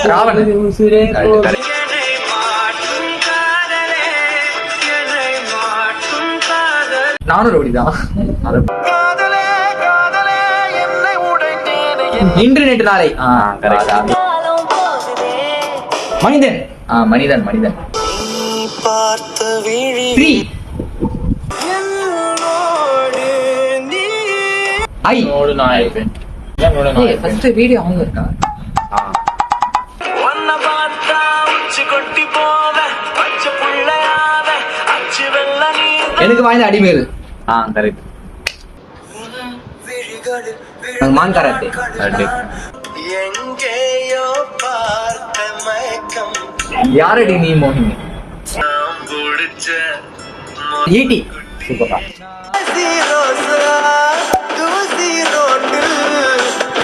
ராவணன். நானும் ரவுடிதான். இன்று நேற்று நாளை. மனிதன். மனிதன் மனிதன். வீடியோ அவங்க இருக்கா? எனக்கு வாய்ந்த அடிமைகள். கரெக்ட். மான் கராத்தே. யாரடி நீ மோகினி? ஈட்டி. சூப்பரா.